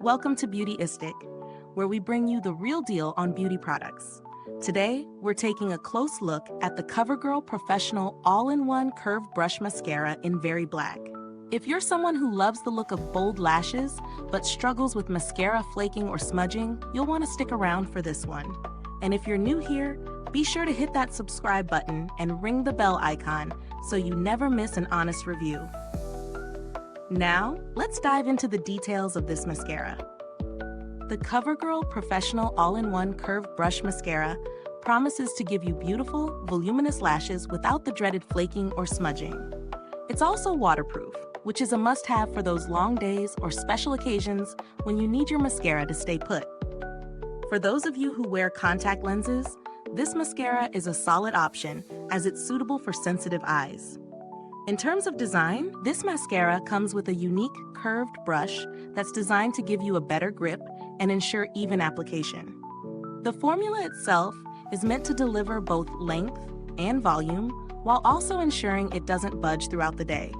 Welcome to Beautyistic, where we bring you the real deal on beauty products. Today, we're taking a close look at the Covergirl Professional All-in-One Curved Brush Mascara in Very Black. If you're someone who loves the look of bold lashes, but struggles with mascara flaking or smudging, you'll want to stick around for this one. And if you're new here, be sure to hit that subscribe button and ring the bell icon so you never miss an honest review. Now, let's dive into the details of this mascara. The Covergirl Professional All-in-One Curved Brush Mascara promises to give you beautiful, voluminous lashes without the dreaded flaking or smudging. It's also waterproof, which is a must-have for those long days or special occasions when you need your mascara to stay put. For those of you who wear contact lenses, this mascara is a solid option as it's suitable for sensitive eyes. In terms of design, this mascara comes with a unique curved brush that's designed to give you a better grip and ensure even application. The formula itself is meant to deliver both length and volume while also ensuring it doesn't budge throughout the day.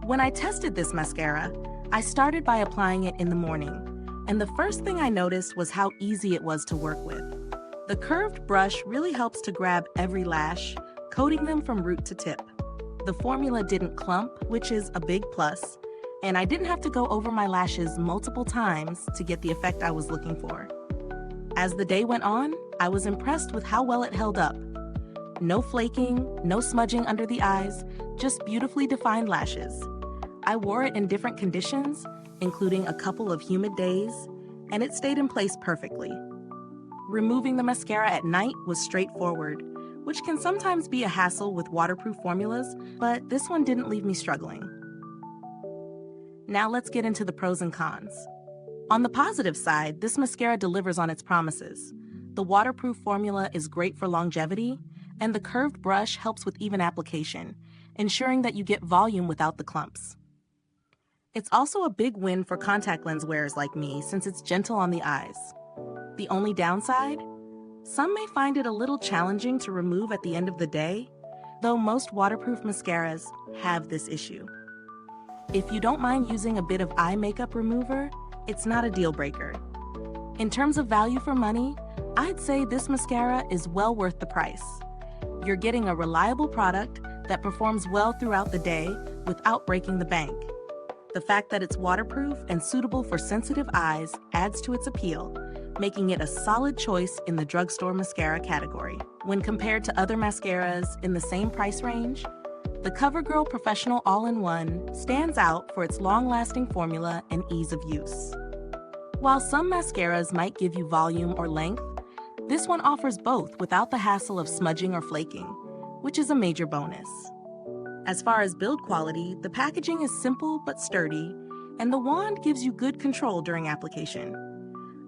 When I tested this mascara, I started by applying it in the morning, and the first thing I noticed was how easy it was to work with. The curved brush really helps to grab every lash, coating them from root to tip. The formula didn't clump, which is a big plus, and I didn't have to go over my lashes multiple times to get the effect I was looking for. As the day went on, I was impressed with how well it held up. No flaking, no smudging under the eyes, just beautifully defined lashes. I wore it in different conditions, including a couple of humid days, and it stayed in place perfectly. Removing the mascara at night was straightforward, which can sometimes be a hassle with waterproof formulas, but this one didn't leave me struggling. Now let's get into the pros and cons. On the positive side, this mascara delivers on its promises. The waterproof formula is great for longevity, and the curved brush helps with even application, ensuring that you get volume without the clumps. It's also a big win for contact lens wearers like me since it's gentle on the eyes. The only downside? Some may find it a little challenging to remove at the end of the day, though most waterproof mascaras have this issue. If you don't mind using a bit of eye makeup remover, it's not a deal breaker. In terms of value for money, I'd say this mascara is well worth the price. You're getting a reliable product that performs well throughout the day without breaking the bank. The fact that it's waterproof and suitable for sensitive eyes adds to its appeal, making it a solid choice in the drugstore mascara category. When compared to other mascaras in the same price range, the Covergirl Professional All-in-One stands out for its long-lasting formula and ease of use. While some mascaras might give you volume or length, this one offers both without the hassle of smudging or flaking, which is a major bonus. As far as build quality, the packaging is simple but sturdy, and the wand gives you good control during application.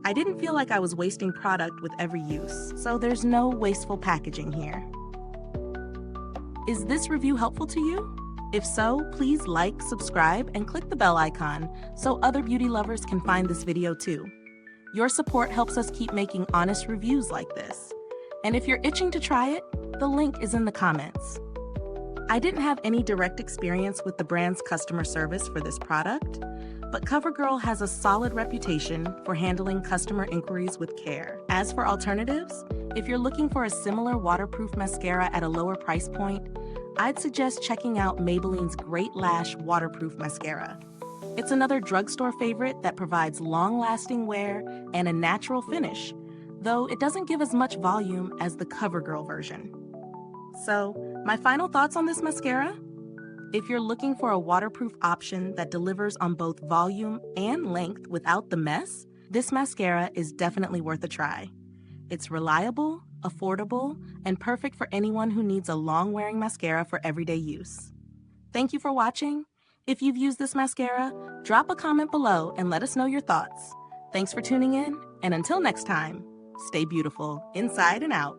I didn't feel like I was wasting product with every use, so there's no wasteful packaging here. Is this review helpful to you? If so, please like, subscribe, and click the bell icon so other beauty lovers can find this video too. Your support helps us keep making honest reviews like this. And if you're itching to try it, the link is in the comments. I didn't have any direct experience with the brand's customer service for this product, but Covergirl has a solid reputation for handling customer inquiries with care. As for alternatives, if you're looking for a similar waterproof mascara at a lower price point, I'd suggest checking out Maybelline's Great Lash Waterproof Mascara. It's another drugstore favorite that provides long-lasting wear and a natural finish, though it doesn't give as much volume as the Covergirl version. So, my final thoughts on this mascara? If you're looking for a waterproof option that delivers on both volume and length without the mess, this mascara is definitely worth a try. It's reliable, affordable, and perfect for anyone who needs a long-wearing mascara for everyday use. Thank you for watching. If you've used this mascara, drop a comment below and let us know your thoughts. Thanks for tuning in, and until next time, stay beautiful inside and out.